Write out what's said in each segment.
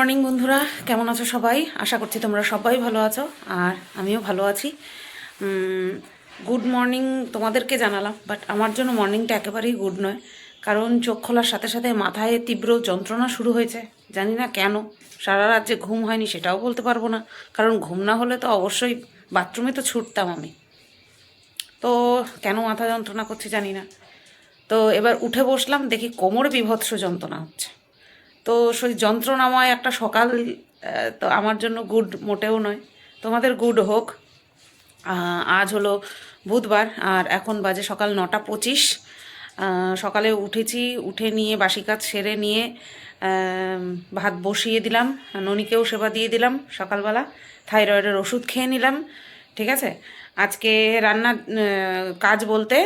Morning বন্ধুরা, কেমন আছো সবাই? আশা করছি তোমরা সবাই ভালো আছো, আর আমিও ভালো আছি। গুড মর্নিং তোমাদেরকে জানালাম, বাট আমার জন্য মর্নিংটা একেবারেই গুড নয়। কারণ চোখ খোলার সাথে সাথে মাথায় তীব্র যন্ত্রণা শুরু হয়েছে। জানি না কেন, সারা রাত যে ঘুম হয়নি সেটাও বলতে পারবো না, কারণ ঘুম না হলে তো অবশ্যই বাথরুমে তো ছুটতাম আমি। তো কেন মাথা যন্ত্রণা করছে জানি না। তো এবার উঠে বসলাম, দেখি কোমরে বীভৎস যন্ত্রণা হচ্ছে। তো সেই যন্ত্রণাময় একটা সকাল তো আমার জন্য গুড মোটেও নয়। তোমাদের গুড হোক। আজ হলো বুধবার, আর এখন বাজে সকাল 9:25। সকালে উঠেছি, উঠে নিয়ে বাসি কাজ সেরে নিয়ে ভাত বসিয়ে দিলাম, ননিকেও সেবা দিয়ে দিলাম সকালবেলা, থাইরয়েডের ওষুধ খেয়ে নিলাম। ঠিক আছে, আজকে রান্না কাজ বলতে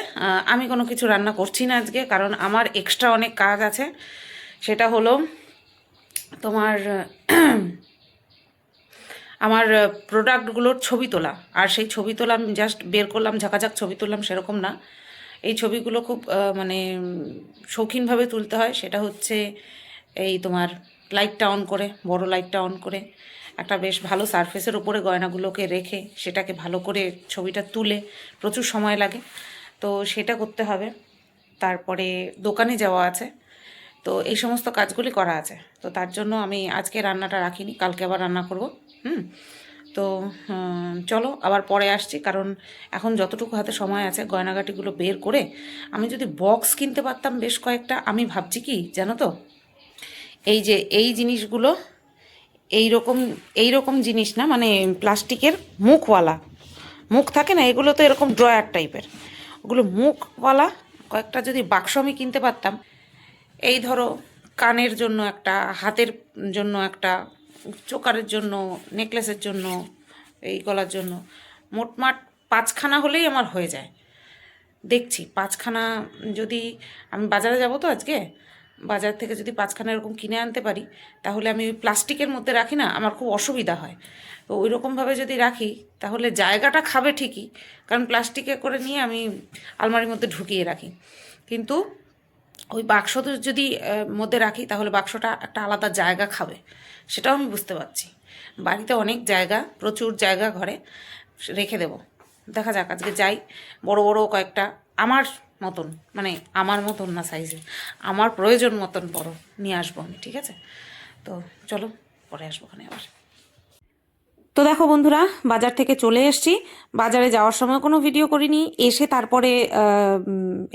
আমি কোনো কিছু রান্না করছি না আজকে, কারণ আমার এক্সট্রা অনেক কাজ আছে। সেটা হলো তোমার আমার প্রোডাক্টগুলোর ছবি তোলা। আর সেই ছবি তোলা আমি জাস্ট বের করলাম, ঝাঁকাঝাঁক ছবি তুললাম সেরকম না। এই ছবিগুলো খুব মানে শৌখিনভাবে তুলতে হয়। সেটা হচ্ছে এই তোমার লাইটটা অন করে, বড় লাইটটা অন করে, একটা বেশ ভালো সারফেসের উপরে গয়নাগুলোকে রেখে সেটাকে ভালো করে ছবিটা তুলে প্রচুর সময় লাগে। তো সেটা করতে হবে। তারপরে দোকানে যাওয়া আছে। তো এই সমস্ত কাজগুলি করা আছে। তো তার জন্য আমি আজকে রান্নাটা রাখিনি, কালকে আবার রান্না করব। তো চলো আবার পরে আসছি, কারণ এখন যতটুকু হাতে সময় আছে গয়নাগাটিগুলো বের করে আমি যদি বক্স কিনতে পারতাম বেশ কয়েকটা। আমি ভাবছি কি জানো তো, এই যে এই জিনিসগুলো এই রকম জিনিস না, মানে প্লাস্টিকের মুখওয়ালা, মুখ থাকে না, এগুলো তো এরকম ড্রয়ার টাইপের, ওগুলো মুখওয়ালা কয়েকটা যদি বাক্স আমি কিনতে পারতাম। এই ধরো কানের জন্য একটা, হাতের জন্য একটা, চোকারের জন্য, নেকলেসের জন্য, এই গলার জন্য, মোটমাট 5খানা হলেই আমার হয়ে যায়। দেখছি 5খানা যদি আমি বাজারে যাব, তো আজকে বাজার থেকে যদি 5খানা এরকম কিনে আনতে পারি, তাহলে আমি ওই প্লাস্টিকের মধ্যে রাখি না, আমার খুব অসুবিধা হয়। তো ওই রকমভাবে যদি রাখি তাহলে জায়গাটা খাবে ঠিকই, কারণ প্লাস্টিকে করে নিয়ে আমি আলমারির মধ্যে ঢুকিয়ে রাখি। কিন্তু ওই বাক্স যদি মধ্যে রাখি তাহলে বাক্সটা একটা আলাদা জায়গা খাবে, সেটাও আমি বুঝতে পারছি। বাড়িতে অনেক জায়গা, প্রচুর জায়গা ঘরে রেখে দেব। দেখা যাক, আজকে যাই, বড় বড় কয়েকটা আমার মতন, মানে আমার মতন না সাইজে, আমার প্রয়োজন মতন বড় নিয়ে আসবো আমি। ঠিক আছে, তো চলো পরে আসবো ওখানে আবার। তো দেখো বন্ধুরা, বাজার থেকে চলে এসেছি। বাজারে যাওয়ার সময় কোনো ভিডিও করিনি, এসে তারপরে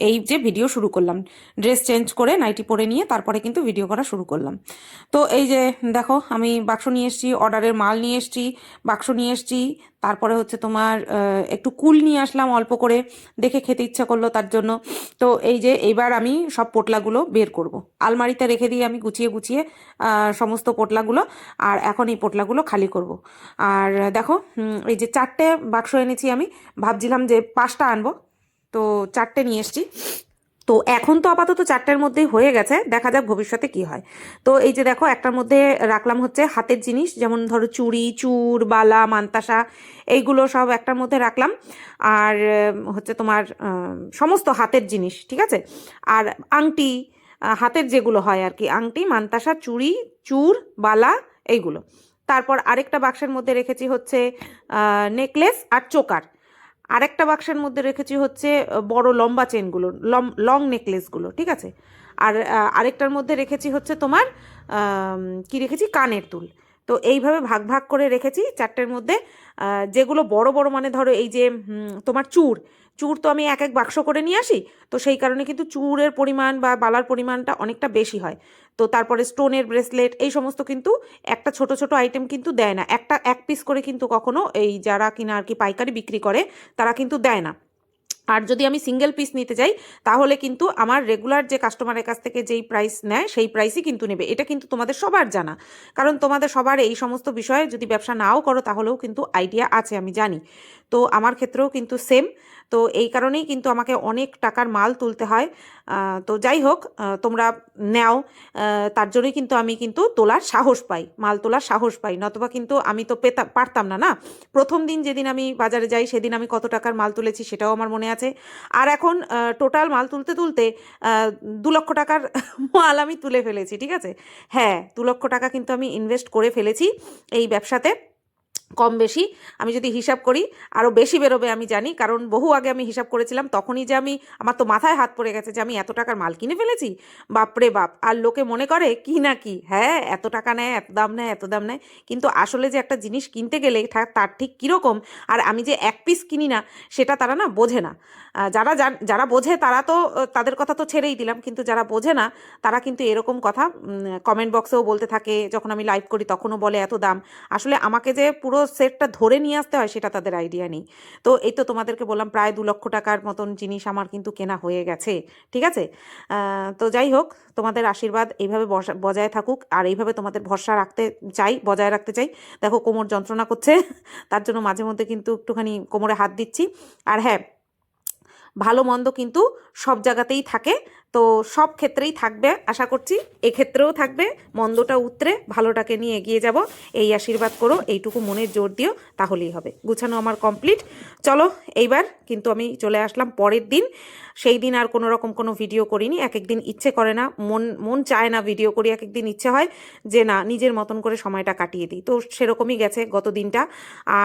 এই যে ভিডিও শুরু করলাম, ড্রেস চেঞ্জ করে নাইটি পরে নিয়ে তারপরে কিন্তু ভিডিও করা শুরু করলাম। তো এই যে দেখো, আমি বাক্স নিয়ে এসেছি, অর্ডারের মাল নিয়ে এসেছি, বাক্স নিয়ে এসেছি। তারপরে হচ্ছে তোমার একটু কুল নিয়ে আসলাম অল্প করে, দেখে খেতে ইচ্ছা করলো তার জন্য। তো এই যে এইবার আমি সব পোটলাগুলো বের করব, আলমারিতে রেখে দিয়ে আমি গুছিয়ে গুছিয়ে সমস্ত পোটলাগুলো, আর এখন এই পোটলাগুলো খালি করব। আর দেখো, এই যে 4টে বাক্স এনেছি আমি, ভাবছিলাম যে 5টা আনবো, তো 4টে নিয়ে এসেছি। তো এখন তো আপাতত 4টের মধ্যেই হয়ে গেছে, দেখা যাক ভবিষ্যতে কি হয়। তো এই যে দেখো, একটার মধ্যে রাখলাম হচ্ছে হাতের জিনিস, যেমন ধরো চুড়ি, চূড়, বালা, মান্তাসা, এইগুলো সব একটার মধ্যে রাখলাম। আর হচ্ছে তোমার সমস্ত হাতের জিনিস, ঠিক আছে। আর আংটি, হাতের যেগুলো হয় আর কি, আংটি, মান্তাসা, চুড়ি, চূড়, বালা, এইগুলো। তারপর আরেকটা বাক্সের মধ্যে রেখেছি হচ্ছে নেকলেস আর চোকার। আরেকটা বাক্সের মধ্যে রেখেছি হচ্ছে বড় লম্বা চেনগুলো, লং নেকলেসগুলো, ঠিক আছে। আর আরেকটার মধ্যে রেখেছি হচ্ছে তোমার কি রেখেছি, কানের দুল। তো এইভাবে ভাগ ভাগ করে রেখেছি 4টের মধ্যে। যেগুলো বড় বড়, মানে ধরো এই যে তোমার চূড়, চূড় তো আমি এক এক বাক্স করে নিয়ে আসি, তো সেই কারণে কিন্তু চূড়ের পরিমাণ বা বালার পরিমাণটা অনেকটা বেশি হয়। তো তারপরে স্টোনের ব্রেসলেট, এই সমস্ত কিন্তু একটা ছোট ছোট আইটেম কিন্তু দেয় না, একটা এক পিস করে কিন্তু কখনো এই যারা কিনা আর কি পাইকারি বিক্রি করে তারা কিন্তু দেয় না। আর যদি আমি সিঙ্গেল পিস নিতে যাই তাহলে কিন্তু আমার রেগুলার যে কাস্টমারের কাছ থেকে যেই প্রাইস নেয় সেই প্রাইসই কিন্তু নেবে। এটা কিন্তু তোমাদের সবার জানা, কারণ তোমাদের সবার এই সমস্ত বিষয়ে যদি ব্যবসা নাও করো তাহলেও কিন্তু আইডিয়া আছে, আমি জানি। তো আমার ক্ষেত্রেও কিন্তু সেম। তো এই কারণেই কিন্তু আমাকে অনেক টাকার মাল তুলতে হয়। তো যাই হোক, তোমরা নেও, তার জন্যই কিন্তু আমি কিন্তু তোলার সাহস পাই, মাল তোলার সাহস পাই, নতবা কিন্তু আমি তো পারতাম না। না, প্রথম দিন যেদিন আমি বাজারে যাই সেদিন আমি কত টাকার মাল তুলেছি সেটাও আমার মনে আছে। আছে। আর এখন টোটাল মাল তুলতে তুলতে 2 লক্ষ টাকার মাল আমি তুলে ফেলেছি, ঠিক আছে। হ্যাঁ, 2 লক্ষ টাকা কিন্তু আমি ইনভেস্ট করে ফেলেছি এই ব্যবসাতে। কম বেশি আমি যদি হিসাব করি আরও বেশি বেরোবে আমি জানি, কারণ বহু আগে আমি হিসাব করেছিলাম, তখনই যে আমার তো মাথায় হাত পড়ে গেছে যে আমি এত টাকার মাল কিনে ফেলেছি, বাপরে বাপ। আর লোকে মনে করে কি না কি, হ্যাঁ এত টাকা নেয়, এত দাম নেয়, এত দাম নেয়, কিন্তু আসলে যে একটা জিনিস কিনতে গেলে তার ঠিক কীরকম, আর আমি যে এক পিস কিনি না সেটা তারা না বোঝে না। যারা বোঝে তারা তো তাদের কথা তো ছেড়েই দিলাম, কিন্তু যারা বোঝে না তারা কিন্তু এরকম কথা কমেন্ট বক্সেও বলতে থাকে, যখন আমি লাইভ করি তখনও বলে এত দাম। আসলে আমাকে যে পুরো সেটটা ধরে নিয়ে আসতে হয় সেটা তাদের আইডিয়া নেই। তো এই তো তোমাদেরকে বললাম প্রায় 2 লক্ষ টাকার মতন জিনিস আমার কিন্তু কেনা হয়ে গেছে, ঠিক আছে। তো যাই হোক, তোমাদের আশীর্বাদ এইভাবে বজায় থাকুক, আর এইভাবে তোমাদের ভরসা রাখতে চাই, বজায় রাখতে চাই। দেখো কোমর যন্ত্রণা করছে, তার জন্য মাঝে মধ্যে কিন্তু একটুখানি কোমরে হাত দিচ্ছি। আর হ্যাঁ, ভালো মন্দ কিন্তু সব জায়গাতেই থাকে, তো সব ক্ষেত্রেই থাকবে আশা করছি, এক্ষেত্রেও থাকবে। মন্দটা উতরে ভালোটাকে নিয়ে এগিয়ে যাব, এই আশীর্বাদ করো, এইটুকু মনের জোর দিও, তাহলেই হবে। গুছানো আমার কমপ্লিট। চলো এইবার কিন্তু আমি চলে আসলাম পরের দিন। সেই দিন আর কোনো রকম কোনো ভিডিও করিনি, এক একদিন ইচ্ছে করে না, মন চায় না ভিডিও করি, এক একদিন ইচ্ছে হয় যে না নিজের মতন করে সময়টা কাটিয়ে দিই, তো সেরকমই গেছে গত দিনটা।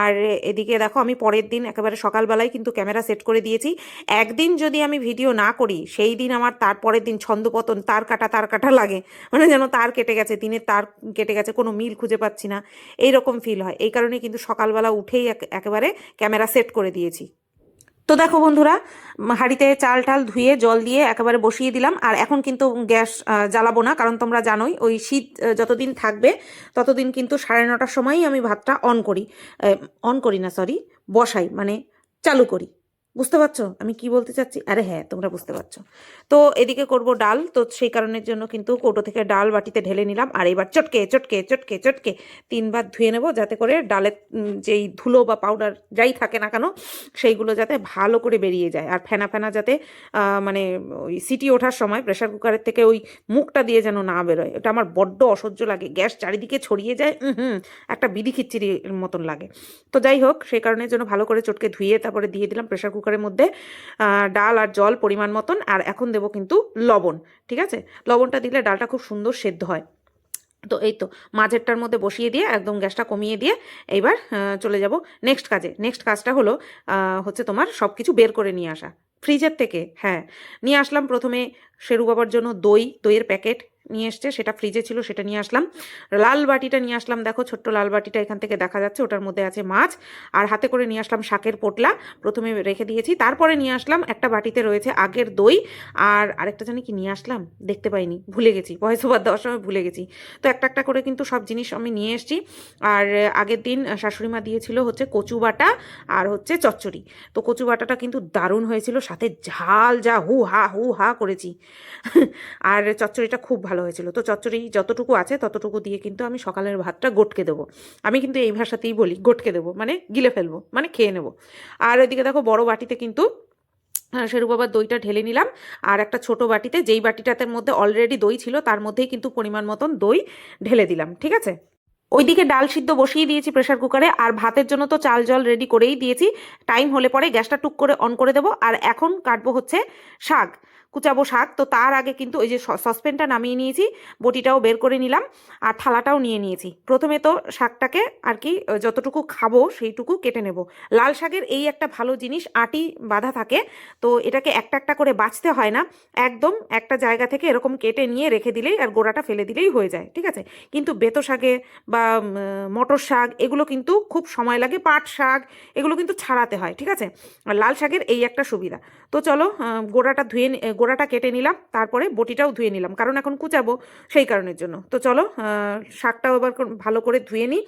আর এদিকে দেখো আমি পরের দিন একেবারে সকালবেলায় কিন্তু ক্যামেরা সেট করে দিয়েছি। একদিন যদি আমি ভিডিও না করি সেই দিন আমার তারপরের দিন ছন্দপতন, তার কাটা লাগে, মানে যেন তার কেটে গেছে, দিনের তার কেটে গেছে, কোনো মিল খুঁজে পাচ্ছি না, এইরকম ফিল হয়। এই কারণে কিন্তু সকালবেলা উঠেই একেবারে ক্যামেরা সেট করে দিয়েছি। তো দেখো বন্ধুরা, হাঁড়িতে চাল টাল ধুয়ে জল দিয়ে একেবারে বসিয়ে দিলাম। আর এখন কিন্তু গ্যাস জ্বালাবো না, কারণ তোমরা জানোই ওই শীত যতদিন থাকবে ততদিন কিন্তু 9:30টার সময়ই আমি ভাতটা অন করি না, সরি, বসাই, মানে চালু করি। বুঝতে পারছো আমি কি বলতে চাচ্ছি? আরে হ্যাঁ, তোমরা বুঝতে পারছো। তো এদিকে করব ডাল, তো সেই কারণের জন্য কিন্তু কৌটো থেকে ডাল বাটিতে ঢেলে নিলাম। আর এবার চটকে চটকে চটকে চটকে 3বার ধুয়ে নেব, যাতে করে ডালের যেই ধুলো বা পাউডার যাই থাকে না কেন সেইগুলো যাতে ভালো করে বেরিয়ে যায়। আর ফেনা ফেনা যাতে মানে ওই সিটি ওঠার সময় প্রেশার কুকারের থেকে ওই মুখটা দিয়ে যেন না বেরোয়, ওটা আমার বড্ড অসহ্য লাগে, গ্যাস চারিদিকে ছড়িয়ে যায়, একটা বিড়ি খিচ্চিরির মতন লাগে। তো যাই হোক, সেই কারণের জন্য ভালো করে চটকে ধুয়ে তারপরে দিয়ে দিলাম প্রেশার কুকারের মধ্যে ডাল আর জল পরিমাণ মতন। আর এখন দেবো কিন্তু লবণ, ঠিক আছে। লবণটা দিলে ডালটা খুব সুন্দর সেদ্ধ হয়। তো এই তো মাঝেরটার মধ্যে বসিয়ে দিয়ে একদম গ্যাসটা কমিয়ে দিয়ে এইবার চলে যাব নেক্সট কাজে। নেক্সট কাজটা হলো হচ্ছে তোমার সব কিছু বের করে নিয়ে আসা ফ্রিজের থেকে। হ্যাঁ, নিয়ে আসলাম প্রথমে শেরু বাবার জন্য দইয়ের প্যাকেট নিয়ে এসছে, সেটা ফ্রিজে ছিল, সেটা নিয়ে আসলাম। লাল বাটিটা নিয়ে আসলাম, দেখো ছোট্ট লাল বাটিটা এখান থেকে দেখা যাচ্ছে, ওটার মধ্যে আছে মাছ। আর হাতে করে নিয়ে আসলাম শাকের পোটলা, প্রথমে রেখে দিয়েছি। তারপরে নিয়ে আসলাম একটা বাটিতে রয়েছে আগের দই, আর আরেকটা জানি কি নিয়ে আসলাম, দেখতে পাইনি, ভুলে গেছি, ভয়েস ওভার দেওয়ার সময় ভুলে গেছি। তো একটা একটা করে কিন্তু সব জিনিস আমি নিয়ে এসেছি। আর আগের দিন শাশুড়ি মা দিয়েছিল হচ্ছে কচু বাটা আর হচ্ছে চচ্চড়ি। তো কচু বাটাটা কিন্তু দারুণ হয়েছিল, সাথে ঝাল যা হু হা করেছি। আর চচ্চড়িটা খুব ভালো হয়েছিল। তো চচ্চড়ি যতটুকু আছে ততটুকু দিয়ে কিন্তু আমি সকালের ভাতটা গটকে দেবো। আমি কিন্তু এই ভাষাতেই বলি, গটকে দেবো মানে গিলে ফেলবো, মানে খেয়ে নেবো। আর এদিকে দেখো বড় বাটিতে কিন্তু শেরু বাবার দইটা ঢেলে নিলাম। আর একটা ছোট বাটিতে, যেই বাটিটাতে মধ্যে অলরেডি দই ছিল তার মধ্যেই কিন্তু পরিমাণ মতন দই ঢেলে দিলাম, ঠিক আছে। ওইদিকে ডাল সিদ্ধ বসিয়ে দিয়েছি প্রেশার কুকারে, আর ভাতের জন্য তো চাল জল রেডি করেই দিয়েছি। টাইম হলে পরে গ্যাসটা টুক করে অন করে দেবো। আর এখন কাটবো হচ্ছে শাক, কুচাবো শাক। তো তার আগে কিন্তু ওই যে সসপ্যানটা নামিয়ে নিয়েছি, বটিটাও বের করে নিলাম, আর থালাটাও নিয়ে নিয়েছি। প্রথমে তো শাকটাকে আর কি যতটুকু খাবো সেইটুকু কেটে নেব। লাল শাকের এই একটা ভালো জিনিস, আটি বাঁধা থাকে, তো এটাকে একটা একটা করে বাছতে হয় না, একদম একটা জায়গা থেকে এরকম কেটে নিয়ে রেখে দিলেই আর গোড়াটা ফেলে দিলেই হয়ে যায়, ঠিক আছে। কিন্তু বেতো শাকে বা মটর শাক এগুলো কিন্তু খুব সময় লাগে, পাট শাক এগুলো কিন্তু ছাড়াতে হয়, ঠিক আছে। আর লাল শাকের এই একটা সুবিধা। তো চলো গোড়াটা কেটে নিলাম, তারপরে বটিটাও ধুয়ে নিলাম, কারণ এখন কুচাবো সেই কারণের জন্য। তো চলো শাকটাও এবার ভালো করে ধুয়ে নিই।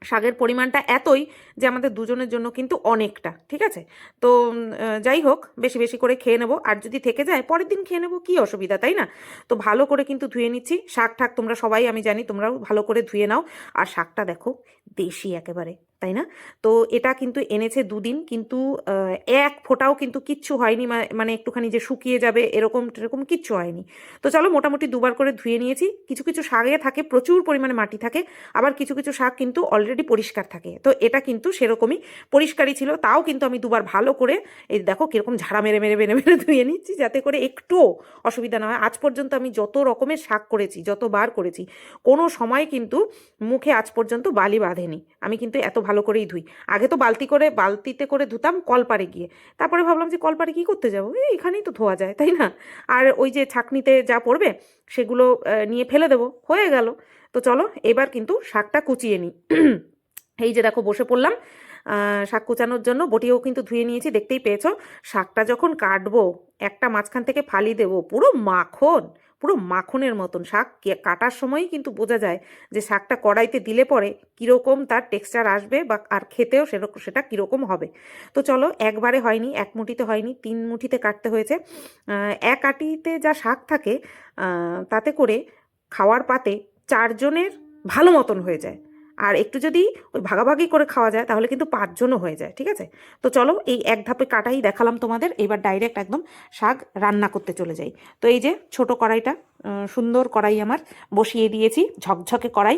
শাকের পরিমাণটা এতই যে আমাদের দুজনের জন্য কিন্তু অনেকটা, ঠিক আছে। তো যাই হোক, বেশি বেশি করে খেয়ে নেবো, আর যদি থেকে যায় পরের দিন খেয়ে নেবো, কী অসুবিধা, তাই না। তো ভালো করে কিন্তু ধুয়ে নিচ্ছি শাক ঠাক, তোমরা সবাই আমি জানি তোমরাও ভালো করে ধুয়ে নাও। আর শাকটা দেখো দেশি একেবারে, তাই না? তো এটা কিন্তু এনেছে 2 দিন, কিন্তু এক ফোঁটাও কিন্তু কিচ্ছু হয়নি, মানে একটুখানি যে শুকিয়ে যাবে এরকম এরকম কিচ্ছু হয়নি। তো চলো, মোটামুটি 2বার করে ধুয়ে নিয়েছি। কিছু কিছু শাকে থাকে প্রচুর পরিমাণে মাটি থাকে, আবার কিছু কিছু শাক কিন্তু অলরেডি পরিষ্কার থাকে। তো এটা কিন্তু সেরকমই পরিষ্কারই ছিল, তাও কিন্তু আমি 2বার ভালো করে, এই দেখো কিরকম ঝাড়া মেরে মেরে মেরে মেরে ধুয়ে নিচ্ছি, যাতে করে একটুও অসুবিধা না হয়। আজ পর্যন্ত আমি যত রকমের শাক করেছি, যতবার করেছি, কোনো সময় কিন্তু মুখে আজ পর্যন্ত বালি বাঁধেনি। আমি কিন্তু এত ভালো করেই ধুই। আগে তো বালতিতে করে ধুতাম কলপারে গিয়ে, তারপরে ভাবলাম যে কলপারে কী করতে যাবো, এখানেই তো ধোয়া যায়, তাই না? আর ওই যে ছাঁকনিতে যা পড়বে সেগুলো নিয়ে ফেলে দেবো, হয়ে গেল। তো চলো এবার কিন্তু শাকটা কুচিয়ে নিই। এই যে দেখো বসে পড়লাম শাক কুচানোর জন্য। বটিও কিন্তু ধুয়ে নিয়েছি, দেখতেই পেয়েছো। শাকটা যখন কাটবো, একটা মাঝখান থেকে ফালি দেবো, পুরো মাখন, পুরো মাখনের মতন শাক। কাটার সময়ই কিন্তু বোঝা যায় যে শাকটা কড়াইতে দিলে পরে কীরকম তার টেক্সচার আসবে, বা আর খেতেও সেটা কীরকম হবে। তো চলো, একবারে হয়নি, এক মুঠিতে হয়নি, 3 মুঠিতে কাটতে হয়েছে। এক আটিতে যা শাক থাকে তাতে করে খাওয়ার পাতে 4 জনের ভালো মতন হয়ে যায়। আর একটু যদি ওই ভাগাভাগি করে খাওয়া যায় তাহলে কিন্তু 5 জনও হয়ে যায়, ঠিক আছে? তো চলো, এই এক ধাপে কাটাই দেখালাম তোমাদের, এবার ডাইরেক্ট একদম শাক রান্না করতে চলে যাই। তো এই যে ছোট কড়াইটা, সুন্দর কড়াই আমার বসিয়ে দিয়েছি, ঝকঝকে কড়াই।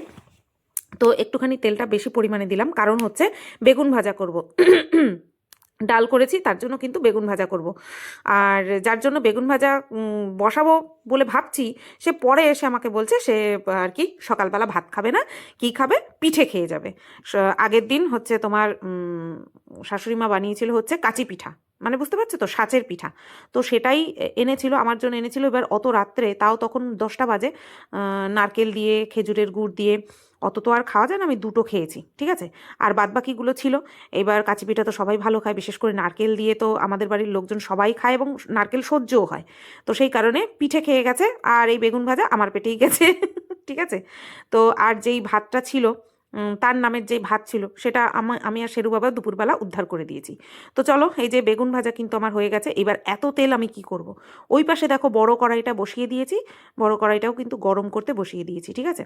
তো একটুখানি তেলটা বেশি পরিমাণে দিলাম, কারণ হচ্ছে বেগুন ভাজা করব। ডাল করেছি, তার জন্য কিন্তু বেগুন ভাজা করব। আর যার জন্য বেগুন ভাজা বসাবো বলে ভাবছি, সে পরে এসে আমাকে বলছে সে আর কি সকালবেলা ভাত খাবে না, কি খাবে, পিঠে খেয়ে যাবে। আগের দিন হচ্ছে তোমার শাশুড়ি মা বানিয়েছিল হচ্ছে কাঁচি পিঠা, মানে বুঝতে পারছো তো, সাঁচের পিঠা। তো সেটাই এনেছিল, আমার জন্য এনেছিল। এবার অত রাত্রে, তাও তখন 10টা বাজে, নারকেল দিয়ে খেজুরের গুড় দিয়ে অত তো আর খাওয়া যায় না, আমি 2টো খেয়েছি, ঠিক আছে। আর বাদবাকিগুলো ছিল। এবার কাঁচি পিঠা তো সবাই ভালো খায়, বিশেষ করে নারকেল দিয়ে তো আমাদের বাড়ির লোকজন সবাই খায়, এবং নারকেল সহ্যও হয়। তো সেই কারণে পিঠে খেয়ে গেছে, আর এই বেগুন ভাজা আমার পেটেই গেছে। ঠিক আছে। তো আর যেই ভাতটা ছিল, তার নামের যে ভাত ছিল, সেটা আমি আর শেরু বাবা দুপুরবেলা উদ্ধার করে দিয়েছি। তো চলো, এই যে বেগুন ভাজা কিন্তু আমার হয়ে গেছে। এবার এত তেল আমি কি করব। ওই পাশে দেখো বড় কড়াইটা বসিয়ে দিয়েছি, বড় কড়াইটাও কিন্তু গরম করতে বসিয়ে দিয়েছি, ঠিক আছে।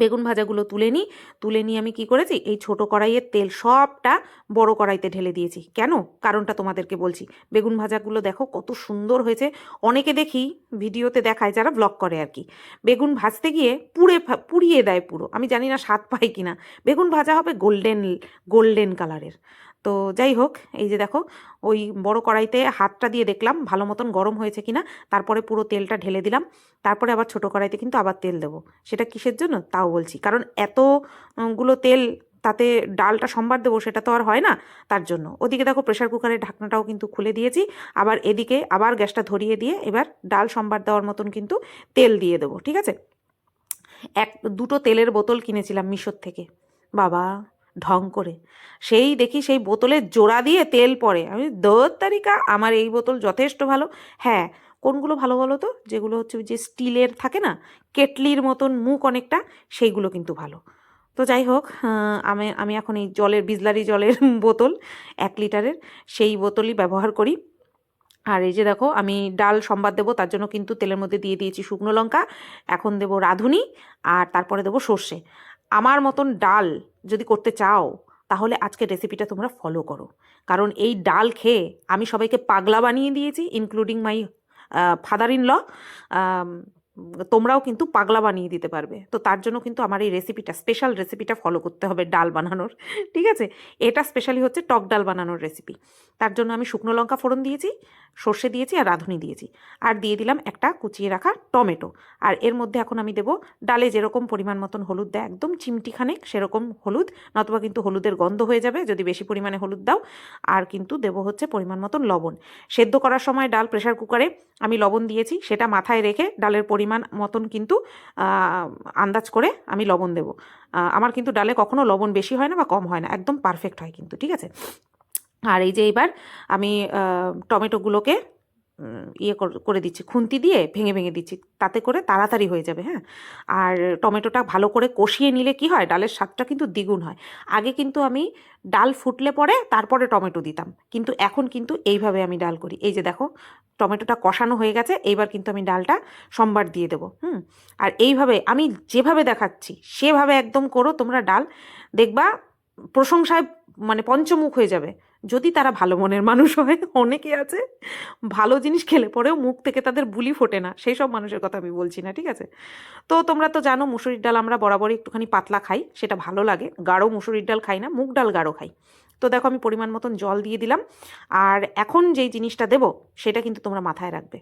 বেগুন ভাজাগুলো তুলে নিয়ে আমি কি করেছি, এই ছোট কড়াইয়ের তেল সবটা বড় কড়াইতে ঢেলে দিয়েছি। কেন, কারণটা তোমাদেরকে বলছি। বেগুন ভাজাগুলো দেখো কত সুন্দর হয়েছে। অনেকে দেখি ভিডিওতে দেখায়, যারা ব্লগ করে আর কি, বেগুন ভাজতে গিয়ে পুড়িয়ে দেয় পুরো। আমি জানি না স্বাদ পাই কিনা। বেগুন ভাজা হবে গোল্ডেন গোল্ডেন কালারের। তো যাই হোক, এই যে দেখো, ওই বড় কড়াইতে হাতটা দিয়ে দেখলাম ভালো মতন গরম হয়েছে কিনা, তারপরে পুরো তেলটা ঢেলে দিলাম। তারপরে আবার ছোট কড়াইতে কিন্তু আবার তেল দেবো। সেটা কিসের জন্য তাও বলছি, কারণ এতগুলো তেল তাতে ডালটা সম্বার দেবো, সেটা তো আর হয় না, তার জন্য। ওদিকে দেখো প্রেশার কুকারের ঢাকনাটাও কিন্তু খুলে দিয়েছি, আবার এদিকে আবার গ্যাসটা ধরিয়ে দিয়ে এবার ডাল সম্বার দেওয়ার মতন কিন্তু তেল দিয়ে দেবো, ঠিক আছে। 2টো তেলের বোতল কিনেছিলাম মিশোর থেকে, বাবা, ঢং করে। সেই দেখি সেই বোতলের জোড়া দিয়ে তেল পড়ে। আমি তারিকা, আমার এই বোতল যথেষ্ট ভালো। হ্যাঁ, কোনগুলো ভালো বলো তো, যেগুলো হচ্ছে যে স্টিলের থাকে না, কেটলির মতন মুখ অনেকটা, সেইগুলো কিন্তু ভালো। তো যাই হোক, আমি এখন এই বিসলারি জলের বোতল 1 লিটারের, সেই বোতলই ব্যবহার করি। আর এই যে দেখো, আমি ডাল সম্বাদ দেবো, তার জন্য কিন্তু তেলের মধ্যে দিয়ে দিয়েছি শুকনো লঙ্কা, এখন দেবো রাঁধুনি, আর তারপরে দেবো সর্ষে। আমার মতন ডাল যদি করতে চাও, তাহলে আজকের রেসিপিটা তোমরা ফলো করো, কারণ এই ডাল খেয়ে আমি সবাইকে পাগলা বানিয়ে দিয়েছি, including my father in law. তোমরাও কিন্তু পাগলা বানিয়ে দিতে পারবে। তো তার জন্য কিন্তু আমার এই স্পেশাল রেসিপিটা ফলো করতে হবে ডাল বানানোর, ঠিক আছে। এটা স্পেশালি হচ্ছে টক ডাল বানানোর রেসিপি। তার জন্য আমি শুকনো লঙ্কা ফোড়ন দিয়েছি, সর্ষে দিয়েছি, আর রাঁধুনি দিয়েছি, আর দিয়ে দিলাম একটা কুচিয়ে রাখা টমেটো। আর এর মধ্যে এখন আমি দেবো, ডালে যেরকম পরিমাণ মতন হলুদ দেয়, একদম চিমটিখানেক সেরকম হলুদ, নতুবা কিন্তু হলুদের গন্ধ হয়ে যাবে যদি বেশি পরিমাণে হলুদ দাও। আর কিন্তু দেবো হচ্ছে পরিমাণ মতন লবণ। সেদ্ধ করার সময় ডাল প্রেশার কুকারে আমি লবণ দিয়েছি, সেটা মাথায় রেখে ডালের পরিমাণ মতন কিন্তু আন্দাজ করে আমি লবণ দেবো। আমার কিন্তু ডালে কখনো লবণ বেশি হয় না বা কম হয় না, একদম পারফেক্ট হয় কিন্তু, ঠিক আছে। আর এই যে এবার আমি টমেটোগুলোকে করে দিচ্ছি, খুন্তি দিয়ে ভেঙে ভেঙে দিচ্ছি, তাতে করে তাড়াতাড়ি হয়ে যাবে। হ্যাঁ, আর টমেটোটা ভালো করে কষিয়ে নিলে কি হয়, ডালের স্বাদটা কিন্তু দ্বিগুণ হয়। আগে কিন্তু আমি ডাল ফুটলে পরে তারপরে টমেটো দিতাম, কিন্তু এখন কিন্তু এইভাবে আমি ডাল করি। এই যে দেখো, টমেটোটা কষানো হয়ে গেছে, এইবার কিন্তু আমি ডালটা সম্বার দিয়ে দেবো। আর এইভাবে আমি যেভাবে দেখাচ্ছি সেভাবে একদম করো তোমরা ডাল, দেখবা প্রশংসায় মানে পঞ্চমুখ হয়ে যাবে, যদি তারা ভালো মনের মানুষ হয়। অনেকে আছে ভালো জিনিস খেলে পরেও মুখ থেকে তাদের বুলি ফোটে না, সেই সব মানুষের কথা আমি বলছি না, ঠিক আছে? তো তোমরা তো জানো মুসুরির ডাল আমরা বরাবরই একটুখানি পাতলা খাই, সেটা ভালো লাগে। গাঢ় মুসুরির ডাল খাই না, মুগ ডাল গাঢ় খাই। তো দেখো আমি পরিমাণ মতন জল দিয়ে দিলাম। আর এখন যেই জিনিসটা দেবো সেটা কিন্তু তোমরা মাথায় রাখবে।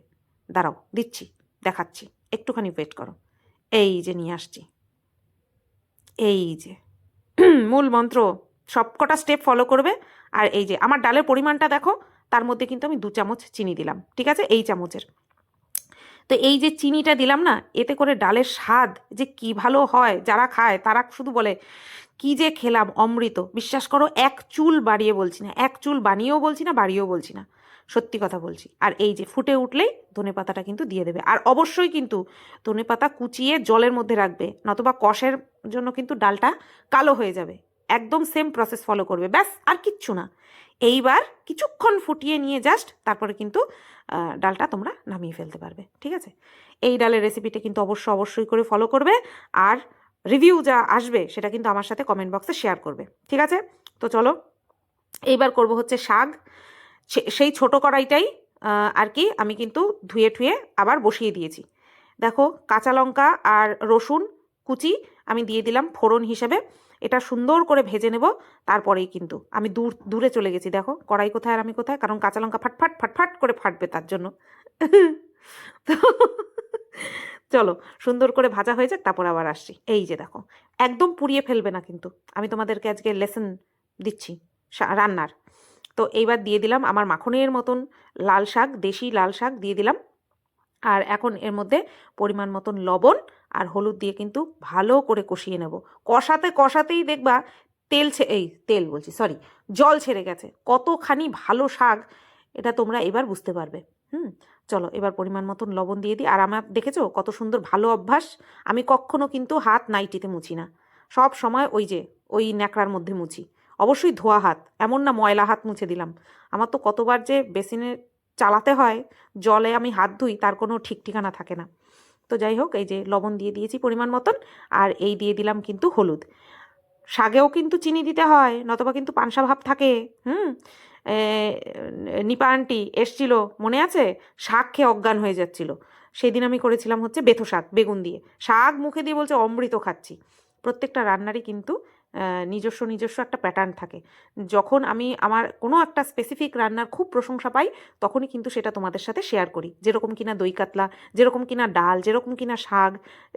দাঁড়াও, দিচ্ছি, দেখাচ্ছি, একটুখানি ওয়েট করো। এই যে নিয়ে আসছি, এই যে মূল মন্ত্র, সবকটা স্টেপ ফলো করবে। আর এই যে আমার ডালের পরিমাণটা দেখো, তার মধ্যে কিন্তু আমি 2 চামচ চিনি দিলাম, ঠিক আছে, এই চামচের। তো এই যে চিনিটা দিলাম না, এতে করে ডালের স্বাদ যে কি ভালো হয়, যারা খায় তারা শুধু বলে কি যে খেলাম, অমৃত। বিশ্বাস করো, এক চুল বাড়িয়ে বলছি না, এক চুল বানিয়েও বলছি না, বাড়িয়েও বলছি না, সত্যি কথা বলছি। আর এই যে ফুটে উঠলেই ধনেপাতাটা কিন্তু দিয়ে দেবে। আর অবশ্যই কিন্তু ধনেপাতা কুচিয়ে জলের মধ্যে রাখবে, নতবা কষের জন্য কিন্তু ডালটা কালো হয়ে যাবে। একদম সেম প্রসেস ফলো করবে, ব্যাস আর কিচ্ছু না। এইবার কিছুক্ষণ ফুটিয়ে নিয়ে জাস্ট তারপরে কিন্তু ডালটা তোমরা নামিয়ে ফেলতে পারবে, ঠিক আছে? এই ডালের রেসিপিটা কিন্তু অবশ্যই করে ফলো করবে। আর রিভিউ যা আসবে সেটা কিন্তু আমার সাথে কমেন্ট বক্সে শেয়ার করবে, ঠিক আছে? তো চলো, এইবার করব হচ্ছে শাক। সেই ছোট কড়াইটাই আর কি আমি কিন্তু ধুয়ে ঠুয়ে আবার বসিয়ে দিয়েছি। দেখো কাঁচা লঙ্কা আর রসুন কুচি আমি দিয়ে দিলাম ফোড়ন হিসেবে। এটা সুন্দর করে ভেজে নেব। তারপরেই কিন্তু আমি দূরে চলে গেছি, দেখো কড়াই কোথায় আর আমি কোথায়, কারণ কাঁচা লঙ্কা ফাটফাট ফাটফাট করে ফাটবে তার জন্য। তো চলো, সুন্দর করে ভাজা হয়ে যাক, তারপর আবার আসছি। এই যে দেখো, একদম পুড়িয়ে ফেলবে না কিন্তু, আমি তোমাদেরকে আজকে লেসন দিচ্ছি রান্নার। তো এইবার দিয়ে দিলাম আমার মাখনের মতন লাল শাক, দেশি লাল শাক দিয়ে দিলাম। আর এখন এর মধ্যে পরিমাণ মতন লবণ আর হলুদ দিয়ে কিন্তু ভালো করে কষিয়ে নেব। কষাতে কষাতেই দেখবা তেল বলছি, সরি, জল ছেড়ে গেছে। কতখানি ভালো শাক এটা তোমরা এবার বুঝতে পারবে। চলো এবার পরিমাণ মতন লবণ দিয়ে দিই। আর আমার দেখেছো কত সুন্দর ভালো অভ্যাস, আমি কখনো কিন্তু হাত নাইটিতে মুছি না, সব সময় ওই ন্যাকড়ার মধ্যে মুছি। অবশ্যই ধোয়া হাত, এমন না ময়লা হাত মুছে দিলাম। আমার তো কতবার যে বেসিনে চালাতে হয়, জলে আমি হাত ধুই, তার কোনো ঠিক ঠিকানা থাকে না। তো যাই হোক, এই যে লবণ দিয়ে দিয়েছি পরিমাণ মতন। আর এই দিয়ে দিলাম কিন্তু হলুদ। শাকেও কিন্তু চিনি দিতে হয়, নতবা কিন্তু পানসা ভাব থাকে। নিপা আন্টি এসছিল, মনে আছে? শাক খেয়ে অজ্ঞান হয়ে যাচ্ছিল। সেদিন আমি করেছিলাম হচ্ছে বেথো শাক বেগুন দিয়ে, শাক মুখে দিয়ে বলছে অমৃত খাচ্ছি। প্রত্যেকটা রান্নারই কিন্তু নিজস্ব একটা প্যাটার্ন থাকে। যখন আমি আমার কোনো একটা স্পেসিফিক রান্নার খুব প্রশংসা পাই, তখনই কিন্তু সেটা তোমাদের সাথে শেয়ার করি। যেরকম কিনা দই কাতলা, যেরকম কিনা ডাল, যেরকম কিনা শাক,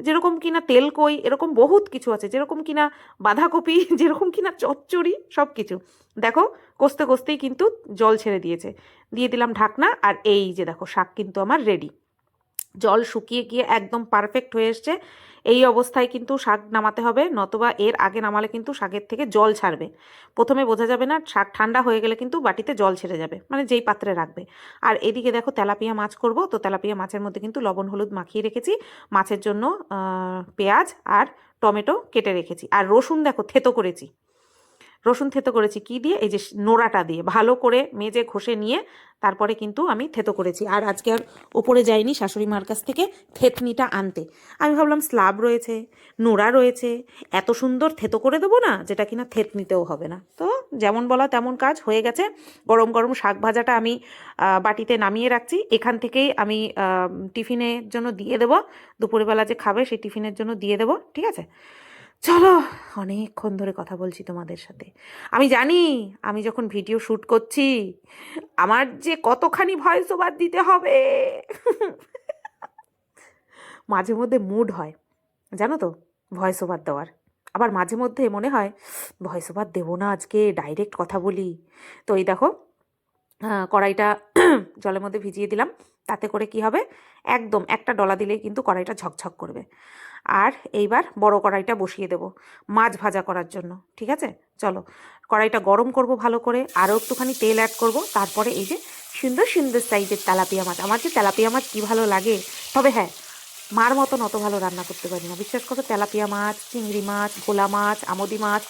যেরকম কিনা তেলকই, এরকম বহুত কিছু আছে, যেরকম কিনা বাঁধাকপি, যেরকম কিনা চচ্চড়ি, সব কিছু। দেখো কষতে কষতেই কিন্তু জল ছেড়ে দিয়েছে, দিয়ে দিলাম ঢাকনা। আর এই যে দেখো শাক কিন্তু আমার রেডি, জল শুকিয়ে গিয়ে একদম পারফেক্ট হয়ে এসছে। এই অবস্থায় কিন্তু শাক নামাতে হবে, নতবা এর আগে নামালে কিন্তু শাকের থেকে জল ছাড়বে। প্রথমে বোঝা যাবে না, শাক ঠান্ডা হয়ে গেলে কিন্তু বাটিতে জল ছেড়ে যাবে, মানে যেই পাত্রে রাখবে। আর এদিকে দেখো তেলাপিয়া মাছ করব, তো তেলাপিয়া মাছের মধ্যে কিন্তু লবণ হলুদ মাখিয়ে রেখেছি। মাছের জন্য পেঁয়াজ আর টমেটো কেটে রেখেছি। আর রসুন দেখো থেতো করেছি, রসুন থেতো করেছি কি দিয়ে, এই যে নোড়াটা দিয়ে ভালো করে মেজে ঘষে নিয়ে তারপরে কিন্তু আমি থেতো করেছি। আর আজকে আর ওপরে যাইনি শাশুড়ি মার কাছ থেকে থেতনিটা আনতে। আমি ভাবলাম স্ল্যাব রয়েছে, নোড়া রয়েছে, এত সুন্দর থেতো করে দেবো না, যেটা কিনা থেতনিতেও হবে না। তো যেমন বলা তেমন কাজ হয়ে গেছে। গরম গরম শাক ভাজাটা আমি বাটিতে নামিয়ে রাখছি। এখান থেকেই আমি টিফিনের জন্য দিয়ে দেবো, দুপুরবেলা যে খাবে সেই টিফিনের জন্য দিয়ে দেবো, ঠিক আছে? চলো, অনেকক্ষণ ধরে কথা বলছি তোমাদের সাথে। আমি জানি আমি যখন ভিডিও শ্যুট করছি আমার যে কতখানি ভয়েস ওভার দিতে হবে। মাঝে মধ্যে মুড হয় জানো তো ভয়েস ওভার দেওয়ার, আবার মাঝে মধ্যে মনে হয় ভয়েস ওভার দেবো না, আজকে ডাইরেক্ট কথা বলি। তো এই দেখো কড়াইটা জলের মধ্যে ভিজিয়ে দিলাম, তাতে করে কি হবে, একদম একটা ডলা দিলেই কিন্তু কড়াইটা ঝকঝক করবে। আর এইবার বড় কড়াইটা বসিয়ে দেব মাছ ভাজা করার জন্য, ঠিক আছে? চলো কড়াইটা গরম করব ভালো করে, আরও একটুখানি তেল অ্যাড করব, তারপরে এই যে সুন্দর সুন্দর সাইজের তেলাপিয়া মাছ, আমার যে তেলাপিয়া মাছ কী ভালো লাগে। তবে হ্যাঁ, মার মতন অত ভালো রান্না করতে পারি না, বিশ্বাস করো। তেলাপিয়া মাছ, চিংড়ি মাছ, ভোলা মাছ, আমোদি মাছ,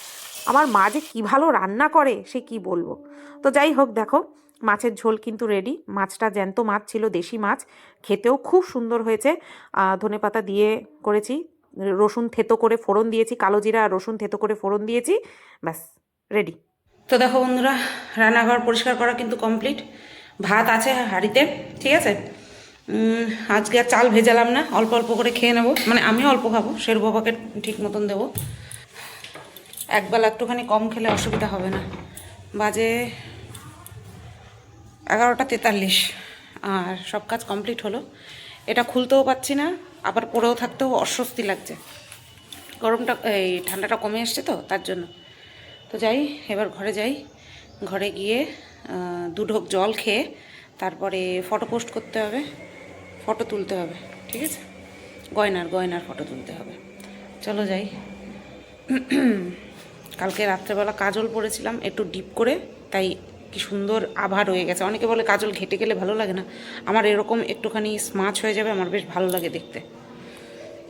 আমার মা যে কী ভালো রান্না করে সে কি বলবো। তো যাই হোক, দেখো মাছের ঝোল কিন্তু রেডি। মাছটা জ্যান্ত মাছ ছিল, দেশি মাছ, খেতেও খুব সুন্দর হয়েছে। ধনেপাতা দিয়ে করেছি, রসুন থেতো করে ফোড়ন দিয়েছি, কালো জিরা আর রসুন থেতো করে ফোড়ন দিয়েছি, ব্যাস রেডি। তো দেখো বন্ধুরা, রান্নাঘর পরিষ্কার করা কিন্তু কমপ্লিট। ভাত আছে হাঁড়িতে, ঠিক আছে। আজকে আর চাল ভেজালাম না, অল্প অল্প করে খেয়ে নেবো, মানে আমিও অল্প খাবো, শেরু বাবাকে ঠিক মতন দেবো। একবেলা একটুখানি কম খেলে অসুবিধা হবে না। বাজে 11:43 আর সব কাজ কমপ্লিট হলো। এটা খুলতেও পাচ্ছি না, আবার পরেও থাকতেও অস্বস্তি লাগছে। গরমটা এই ঠান্ডাটা কমে এসছে তো তার জন্য। তো যাই, এবার ঘরে যাই। ঘরে গিয়ে 2 ঢোক জল খেয়ে তারপরে ফটো পোস্ট করতে হবে, ফটো তুলতে হবে, ঠিক আছে। গয়নার ফটো তুলতে হবে। চলো যাই। কালকে রাত্রেবেলা কাজল পরেছিলাম একটু ডিপ করে, তাই কি সুন্দর আভা রয়ে গেছে। অনেকে বলে কাজল ঘেটে গেলে ভালো লাগে না, আমার এরকম একটুখানি স্মাচ হয়ে যাবে, আমার বেশ ভালো লাগে দেখতে।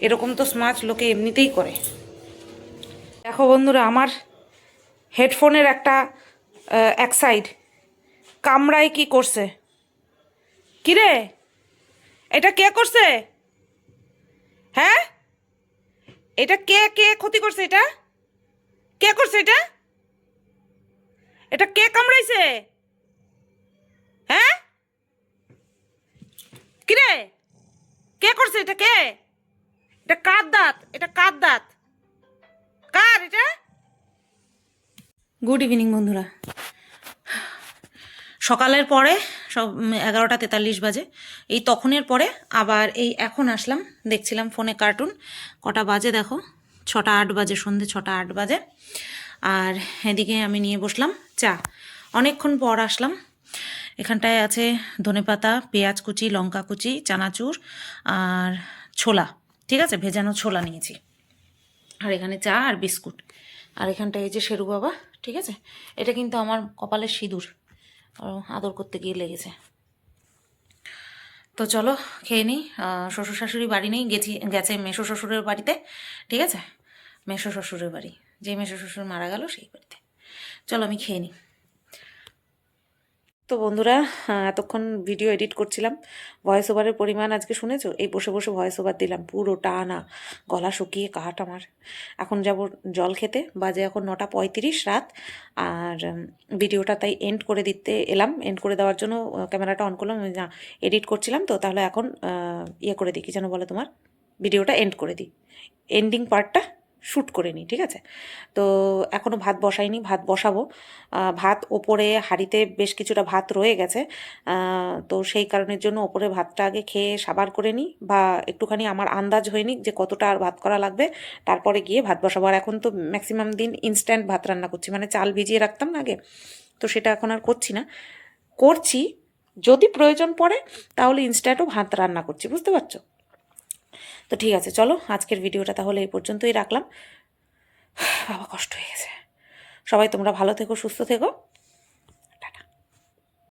এরকম তো স্মাচ লোকে এমনিতেই করে। দেখো বন্ধুরা, আমার হেডফোনের একটা এক সাইড কামড়ায় কি করছে। কিরে, এটা কে করছে? হ্যাঁ, এটা কে কে ক্ষতি করছে? এটা কে করছে? এটা এটা কে কামড়াইছে? হ্যাঁ, কিরে, কে করছে? এটা কে? এটা কার দাঁত? এটা কার দাঁত? কার এটা? গুড ইভিনিং বন্ধুরা। সকালের পরে সব 11:43 বাজে। এই তখনের পরে আবার এই এখন আসলাম, দেখছিলাম ফোনে কার্টুন। কটা বাজে দেখো, 6টা 8 বাজে, সন্ধে 6টা 8 বাজে। আর এদিকে আমি নিয়ে বসলাম চা। অনেকক্ষণ পর আসলাম। এখানটায় আছে ধনেপাতা, পেঁয়াজ কুচি, লঙ্কা কুচি, চানাচুর আর ছোলা, ঠিক আছে, ভেজানো ছোলা নিয়েছি। আর এখানে চা আর বিস্কুট। আর এখানটায় এই যে শেরু বাবা, ঠিক আছে। এটা কিন্তু আমার কপালের সিঁদুর, আদর করতে গিয়ে লেগেছে। তো চলো খেয়ে নিই। শ্বশুর শাশুড়ি বাড়ি নেই, গেছে মেসো শ্বশুরের বাড়িতে, ঠিক আছে। মেসো শ্বশুরের বাড়ি, যে মেসো শ্বশুর মারা গেল সেই বাড়িতে। চলো আমি খেয়ে নিই। তো বন্ধুরা, এতক্ষণ ভিডিও এডিট করছিলাম। ভয়েস ওভারের পরিমাণ আজকে শুনেছো? এই বসে বসে ভয়েস ওভার দিলাম, পুরো টানা, গলা শুকিয়ে কাঠ আমার। এখন যাব জল খেতে, বাজে এখন 9:35 রাত। আর ভিডিওটা তাই এন্ড করে দিতে এলাম। এন্ড করে দেওয়ার জন্য ক্যামেরাটা অন করলাম, না এডিট করছিলাম তো, তাহলে এখন ইয়ে করে দিই, কি যেন বলে তোমার, ভিডিওটা এন্ড করে দিই, এন্ডিং পার্টটা শ্যুট করে নিই, ঠিক আছে। তো এখনও ভাত বসাইনি, ভাত বসাবো। ভাত ওপরে হাঁড়িতে বেশ কিছুটা ভাত রয়ে গেছে, তো সেই কারণের জন্য ওপরে ভাতটা আগে খেয়ে সাবার করে নিই, বা একটুখানি আমার আন্দাজ হয়ে নিক যে কতটা আর ভাত করা লাগবে, তারপরে গিয়ে ভাত বসাবো। আর এখন তো ম্যাক্সিমাম দিন ইনস্ট্যান্ট ভাত রান্না করছি, মানে চাল ভিজিয়ে রাখতাম না আগে, তো সেটা এখন আর করছি না। করছি যদি প্রয়োজন পড়ে, তাহলে ইনস্ট্যান্টও ভাত রান্না করছি, বুঝতে পারছো? তো ঠিক আছে, চলো আজকের ভিডিওটা তাহলে এই পর্যন্তই রাখলাম। বাবা কষ্ট হয়ে গেছে। সবাই তোমরা ভালো থেকো, সুস্থ থেকো।